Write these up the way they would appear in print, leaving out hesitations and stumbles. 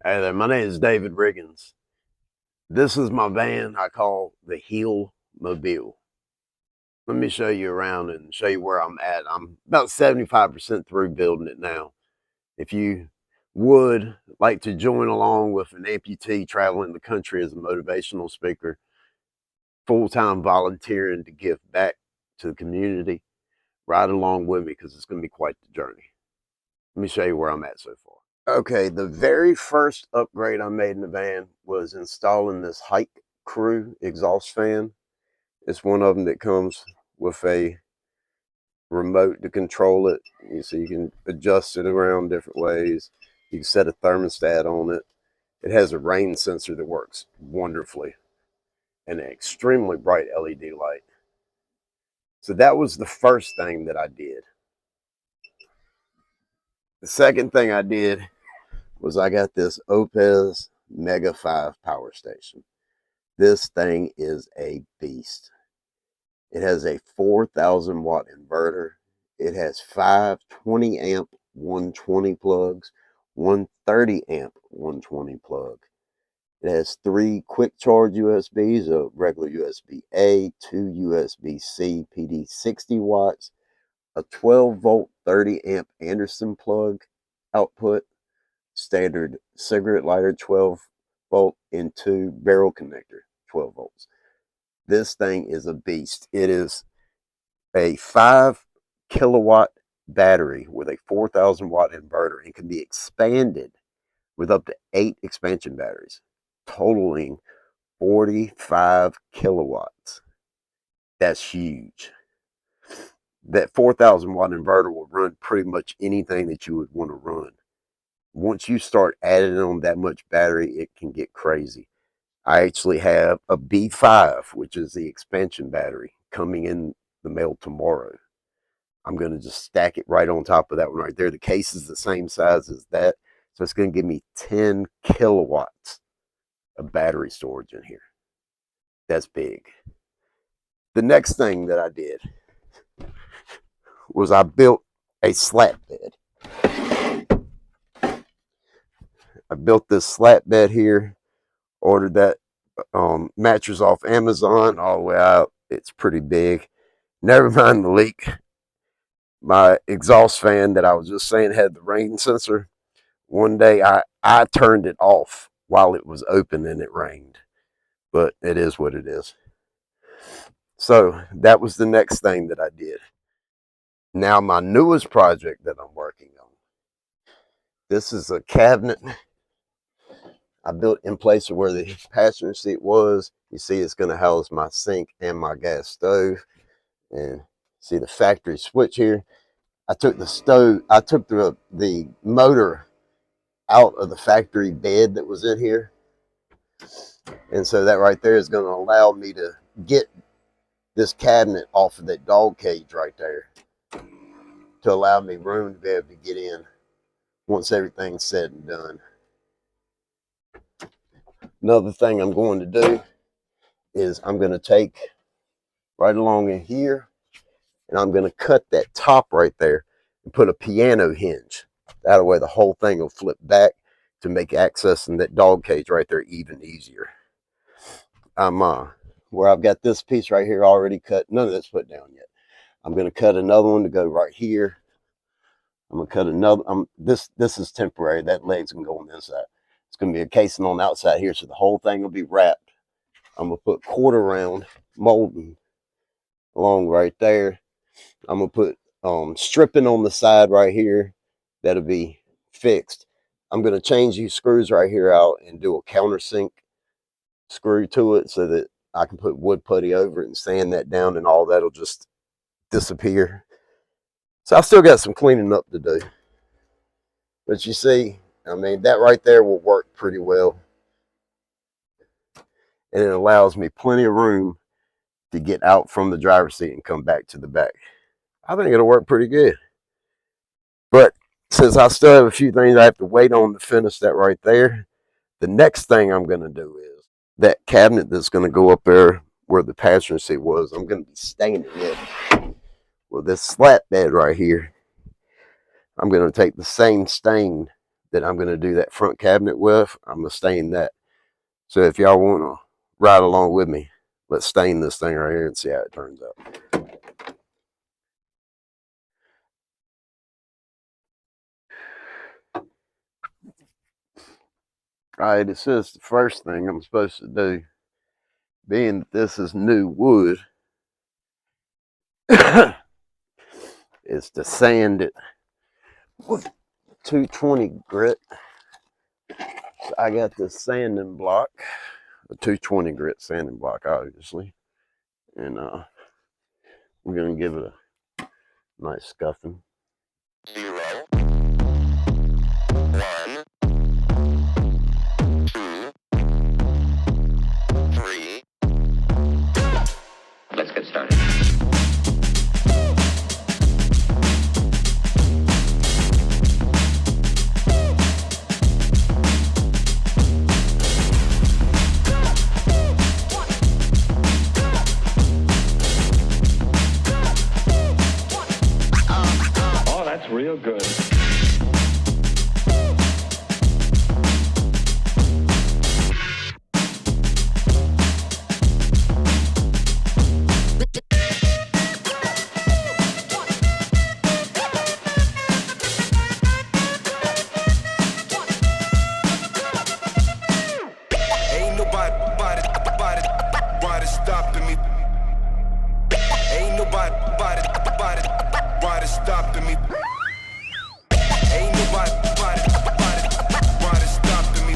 Hey there, my name is David Riggins. This is my van I call the Heel Mobile. Let me show you around and show you where I'm at. I'm about 75% through building it now. If you would like to join along with an amputee traveling the country as a motivational speaker, full-time volunteering to give back to the community, ride along with me because it's going to be quite the journey. Let me show you where I'm at so far. Okay, the very first upgrade I made in the van was installing this Hike Crew exhaust fan. It's one of them that comes with a remote to control it. You can adjust it around different ways. You can set a thermostat on it. It has a rain sensor that works wonderfully and an extremely bright LED light. So that was the first thing that I did. The second thing I did was I got this Opez Mega 5 power station. This thing is a beast. It has a 4,000 watt inverter. It has 5 20 amp 120 plugs, one 30 amp 120 plug. It has 3 quick charge USBs, a regular USB-A, 2 USB-C PD 60 watts, a 12 volt 30 amp Anderson plug output, standard cigarette lighter 12 volt, and 2 barrel connector 12 volts. This thing is a beast. It is a 5 kilowatt battery with a 4,000 watt inverter and can be expanded with up to 8 expansion batteries, totaling 45 kilowatts. That's huge. That 4,000 watt inverter will run pretty much anything that you would want to run. Once you start adding on that much battery, it can get crazy. I actually have a B5, which is the expansion battery, coming in the mail tomorrow. I'm going to just stack it right on top of that one right there. The case is the same size as that. So it's going to give me 10 kilowatts of battery storage in here. That's big. The next thing that I did was I built a slat bed. I built this slat bed here, ordered that mattress off Amazon all the way out. It's pretty big. Never mind the leak. My exhaust fan that I was just saying had the rain sensor. One day I turned it off while it was open and it rained. But it is what it is. So that was the next thing that I did. Now my newest project that I'm working on. This is a cabinet I built in place of where the passenger seat was. You see it's going to house my sink and my gas stove. And see the factory switch here. I took the motor out of the factory bed that was in here. And so that right there is going to allow me to get this cabinet off of that dog cage right there to allow me room to be able to get in once everything's said and done. Another thing I'm going to do is I'm going to take right along in here and I'm going to cut that top right there and put a piano hinge. That way the whole thing will flip back to make accessing that dog cage right there even easier. Where I've got this piece right here already cut. None of that's put down yet. I'm going to cut another one to go right here. I'm going to cut another. This is temporary. That leg's going to go on the inside. It's going to be a casing on the outside here, so the whole thing will be wrapped. I'm going to put quarter round molding along right there. I'm going to put stripping on the side right here. That'll be fixed. I'm going to change these screws right here out and do a countersink screw to it so that I can put wood putty over it and sand that down, and all that'll just disappear. So I've still got some cleaning up to do. But you see, I mean, that right there will work pretty well. And it allows me plenty of room to get out from the driver's seat and come back to the back. I think it'll work pretty good. But since I still have a few things I have to wait on to finish that right there, the next thing I'm going to do is that cabinet that's going to go up there where the passenger seat was, I'm going to be staining it with this slat bed right here. I'm going to take the same stain that I'm going to do that front cabinet with, I'm going to stain that. So if y'all want to ride along with me, let's stain this thing right here and see how it turns out. All right, it says the first thing I'm supposed to do, being that this is new wood, is to sand it with 220 grit. So I got this sanding block, a 220 grit sanding block, obviously, and we're gonna give it a nice scuffing. 0, 1, 2, 3. Let's get started. Oh, that's real good. Stopping me. Ain't nobody stopping me. Ain't nobody stopping me.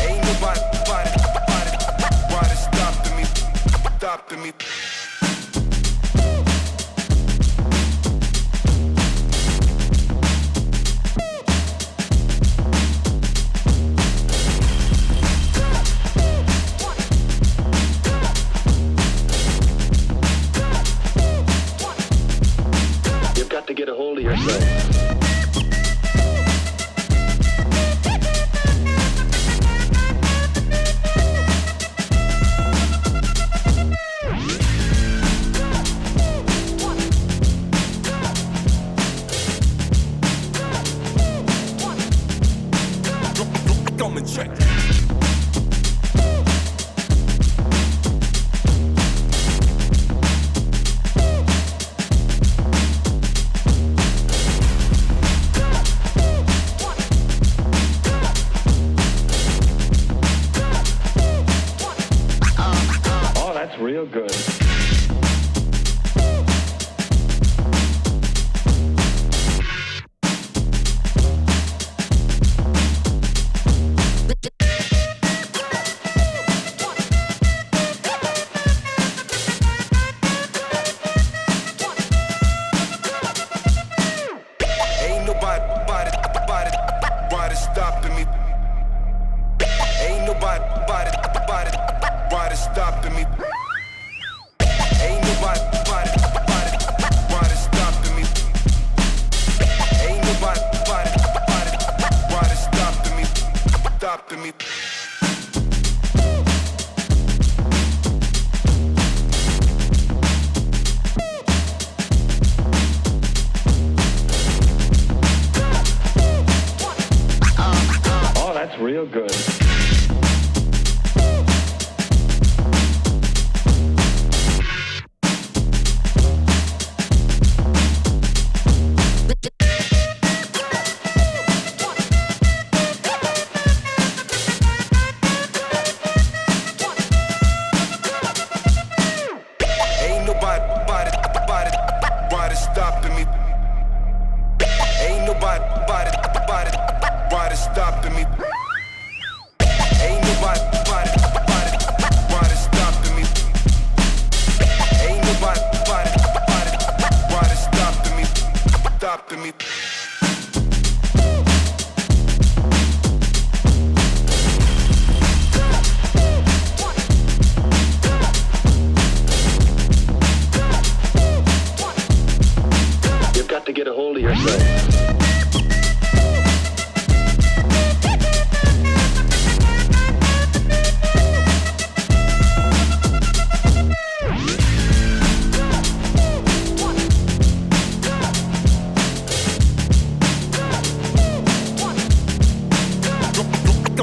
Ain't nobody stopping me. To get a hold of yourself. Come and check. Real good. Ain't nobody stopping me. Ain't nobody stopping me. Ain't nobody stopping me. Ain't nobody stopping me. Oh, that's real good. Stopping me. Ain't nobody stopping me. Ain't nobody stopping me. Ain't nobody stopping me. To get a hold of yourself.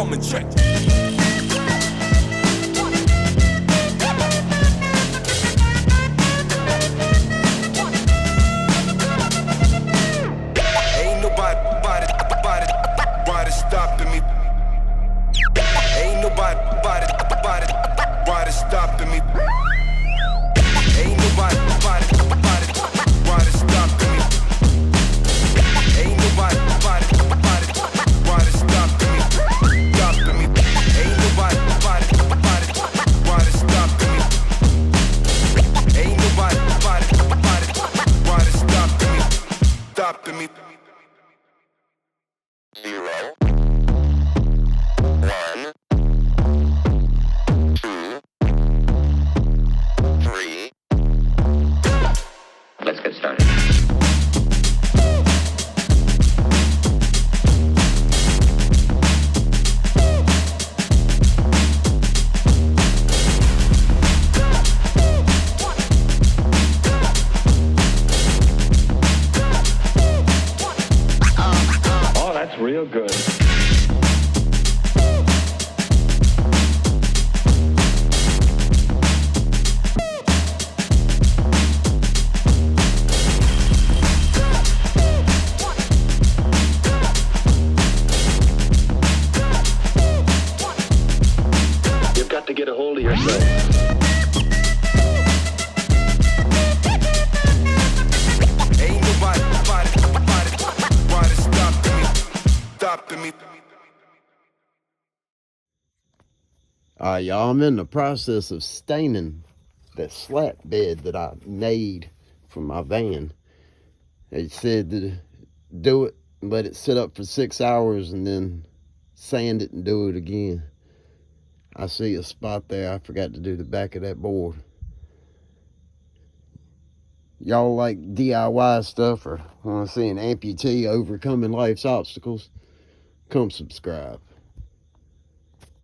come and check. Ain't nobody stopping me. Ain't nobody stopping me. Ain't nobody stopping me. Ain't nobody stopping me. Stopping me. Ain't nobody stopping me. Ain't nobody stopping me. Stopping me. 0, 1, 2, 3. Let's get started. Oh, that's real good. You've got to get a hold of yourself. Ain't nobody stopping me. All right, y'all, I'm in the process of staining that slat bed that I made for my van. They said to do it, let it sit up for 6 hours, and then sand it and do it again. I see a spot there. I forgot to do the back of that board. Y'all like DIY stuff or want to see an amputee overcoming life's obstacles? Come subscribe.